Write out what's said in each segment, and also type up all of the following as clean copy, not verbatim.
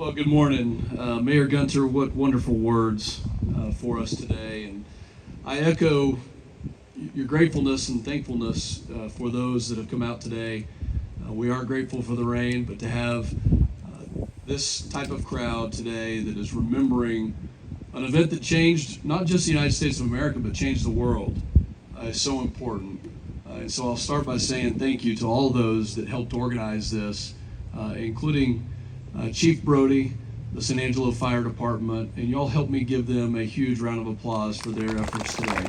Well, good morning, Mayor Gunter. What wonderful words for us today. And I echo your gratefulness and thankfulness for those that have come out today. We are grateful for the rain, but to have this type of crowd today that is remembering an event that changed not just the United States of America, but changed the world is so important. And so I'll start by saying thank you to all those that helped organize this, including Chief Brody, the San Angelo Fire Department, and y'all help me give them a huge round of applause for their efforts today.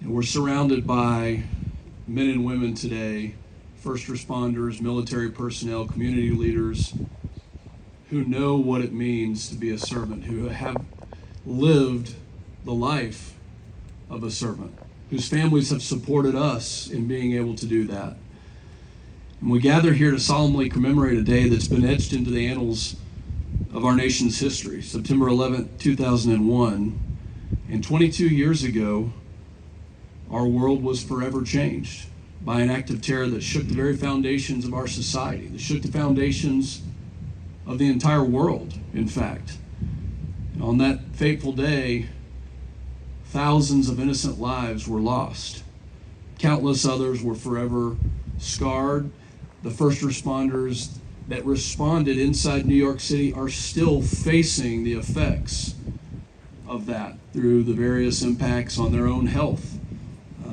And we're surrounded by men and women today, first responders, military personnel, community leaders, who know what it means to be a servant, who have lived the life of a servant, whose families have supported us in being able to do that. And we gather here to solemnly commemorate a day that's been etched into the annals of our nation's history, September 11th, 2001. And 22 years ago, our world was forever changed by an act of terror that shook the very foundations of our society, that shook the foundations of the entire world, in fact. And on that fateful day, thousands of innocent lives were lost. Countless others were forever scarred. The first responders that responded inside New York City are still facing the effects of that through the various impacts on their own health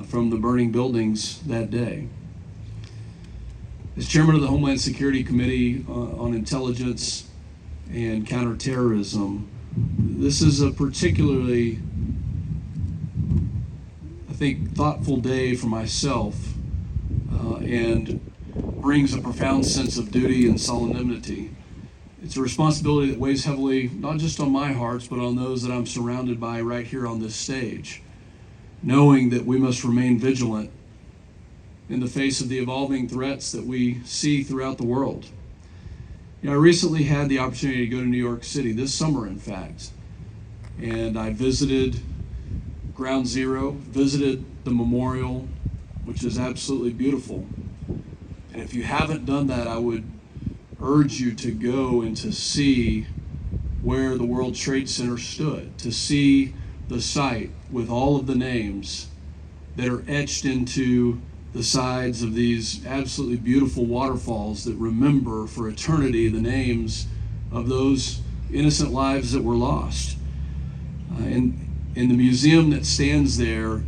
from the burning buildings that day. As chairman of the Homeland Security Committee on Intelligence and Counterterrorism, this is a particularly, I think, thoughtful day for myself and brings a profound sense of duty and solemnity. It's a responsibility that weighs heavily, not just on my heart, but on those that I'm surrounded by right here on this stage, knowing that we must remain vigilant in the face of the evolving threats that we see throughout the world. You know, I recently had the opportunity to go to New York City, this summer in fact, and I visited Ground Zero, visited the memorial, which is absolutely beautiful. And if you haven't done that, I would urge you to go and to see where the World Trade Center stood, to see the site with all of the names that are etched into the sides of these absolutely beautiful waterfalls that remember for eternity the names of those innocent lives that were lost. And in the museum that stands there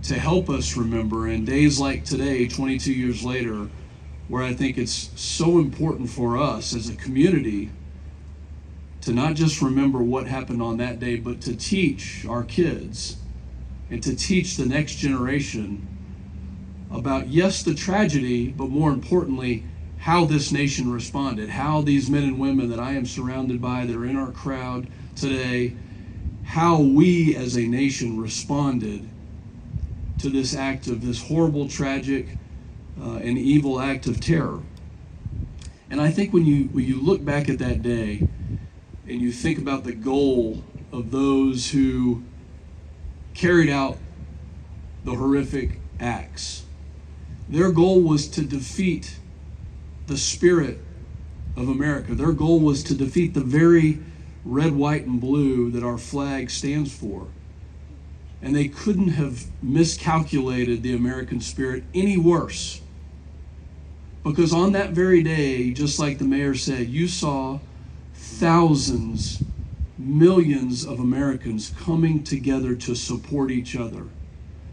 to help us remember in days like today, 22 years later, where I think it's so important for us as a community to not just remember what happened on that day, but to teach our kids and to teach the next generation about, yes, the tragedy, but more importantly, how this nation responded, how these men and women that I am surrounded by that are in our crowd today, how we as a nation responded to this act of this horrible, tragic, and evil act of terror. And I think when you look back at that day and you think about the goal of those who carried out the horrific acts, their goal was to defeat the spirit of America. Their goal was to defeat the very red, white, and blue that our flag stands for. And they couldn't have miscalculated the American spirit any worse. Because on that very day, just like the mayor said, you saw thousands, millions of Americans coming together to support each other,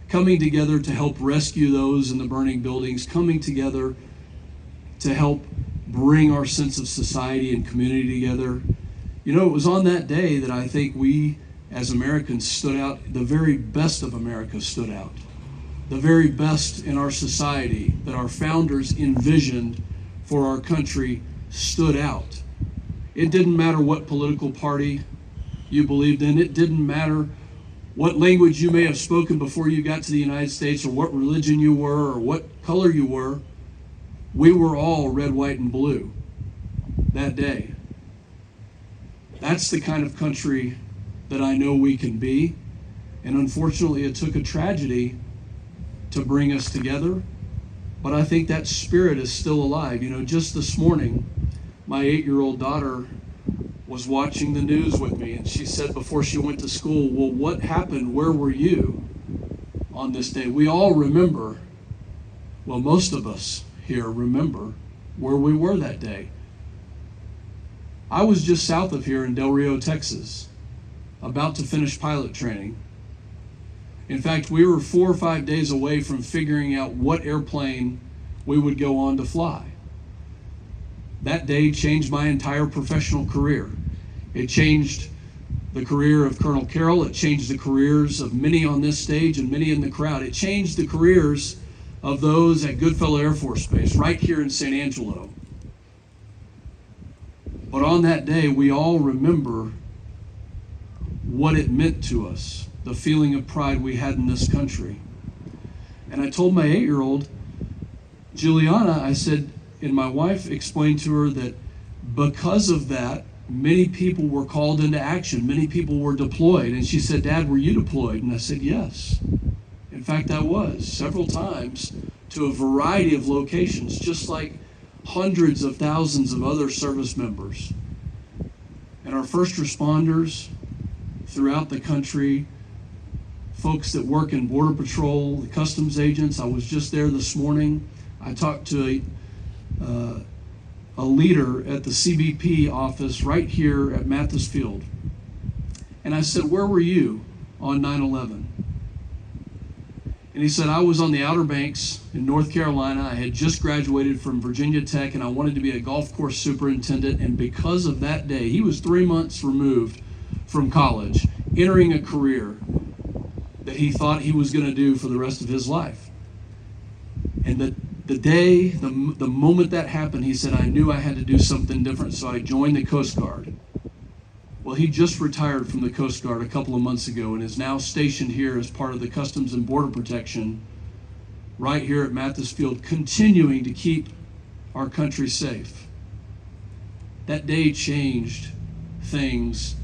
coming together to help rescue those in the burning buildings, coming together to help bring our sense of society and community together. You know, it was on that day that I think we as Americans stood out, the very best of America stood out. The very best in our society that our founders envisioned for our country stood out. It didn't matter what political party you believed in. It didn't matter what language you may have spoken before you got to the United States, or what religion you were, or what color you were. We were all red, white, and blue that day. That's the kind of country that I know we can be. And unfortunately, it took a tragedy to bring us together. But I think that spirit is still alive. You know, just this morning, my 8-year-old daughter was watching the news with me, and she said before she went to school, well, what happened? Where were you on this day? We all remember, well, most of us here remember where we were that day. I was just south of here in Del Rio, Texas, about to finish pilot training. In fact, we were 4 or 5 days away from figuring out what airplane we would go on to fly. That day changed my entire professional career. It changed the career of Colonel Carroll. It changed the careers of many on this stage and many in the crowd. It changed the careers of those at Goodfellow Air Force Base, right here in San Angelo. But on that day, we all remember what it meant to us, the feeling of pride we had in this country. And I told my 8-year-old, Juliana, I said, and my wife explained to her that because of that, many people were called into action. Many people were deployed. And she said, Dad, were you deployed? And I said, yes. In fact, I was several times to a variety of locations, just like hundreds of thousands of other service members. And our first responders throughout the country, folks that work in Border Patrol, the customs agents. I was just there this morning. I talked to a leader at the CBP office right here at Mathis Field. And I said, where were you on 9/11? And he said, I was on the Outer Banks in North Carolina. I had just graduated from Virginia Tech, and I wanted to be a golf course superintendent. And because of that day, he was 3 months removed from college, entering a career that he thought he was going to do for the rest of his life. And the moment that happened, he said, I knew I had to do something different, so I joined the Coast Guard. Well, he just retired from the Coast Guard a couple of months ago and is now stationed here as part of the Customs and Border Protection right here at Mathis Field, continuing to keep our country safe. That day changed things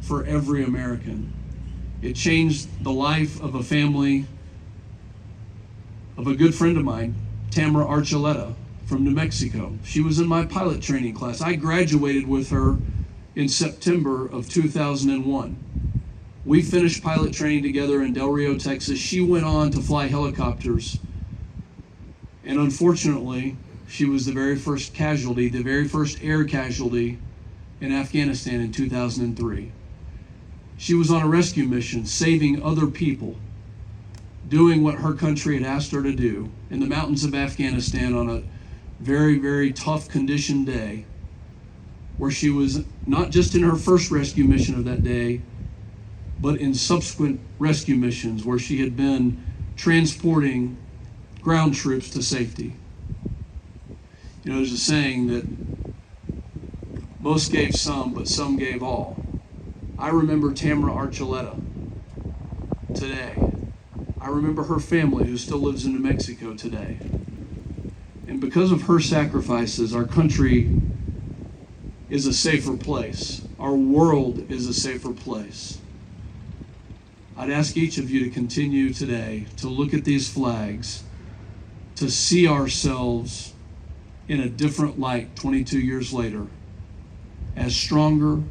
for every American. It changed the life of a family, of a good friend of mine, Tamara Archuleta from New Mexico. She was in my pilot training class. I graduated with her in September of 2001. We finished pilot training together in Del Rio, Texas. She went on to fly helicopters. And unfortunately, she was the very first casualty, the very first air casualty in Afghanistan in 2003. She was on a rescue mission, saving other people, doing what her country had asked her to do in the mountains of Afghanistan on a very, very tough condition day, where she was not just in her first rescue mission of that day, but in subsequent rescue missions where she had been transporting ground troops to safety. You know, there's a saying that most gave some, but some gave all. I remember Tamara Archuleta today. I remember her family who still lives in New Mexico today. And because of her sacrifices, our country is a safer place. Our world is a safer place. I'd ask each of you to continue today to look at these flags, to see ourselves in a different light 22 years later, as stronger,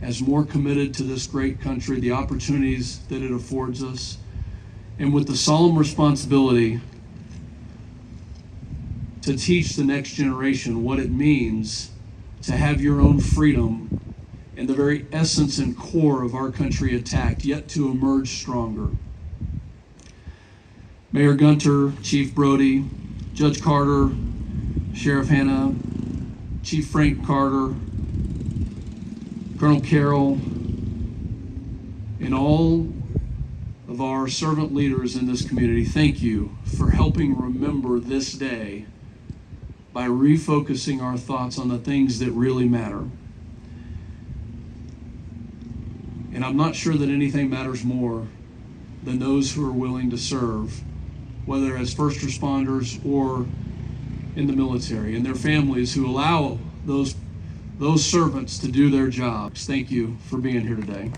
as more committed to this great country, the opportunities that it affords us, and with the solemn responsibility to teach the next generation what it means to have your own freedom and the very essence and core of our country attacked, yet to emerge stronger. Mayor Gunter, Chief Brody, Judge Carter, Sheriff Hanna, Chief Frank Carter, Colonel Carroll, and all of our servant leaders in this community, thank you for helping remember this day by refocusing our thoughts on the things that really matter. And I'm not sure that anything matters more than those who are willing to serve, whether as first responders or in the military, and their families who allow those servants to do their jobs. Thank you for being here today.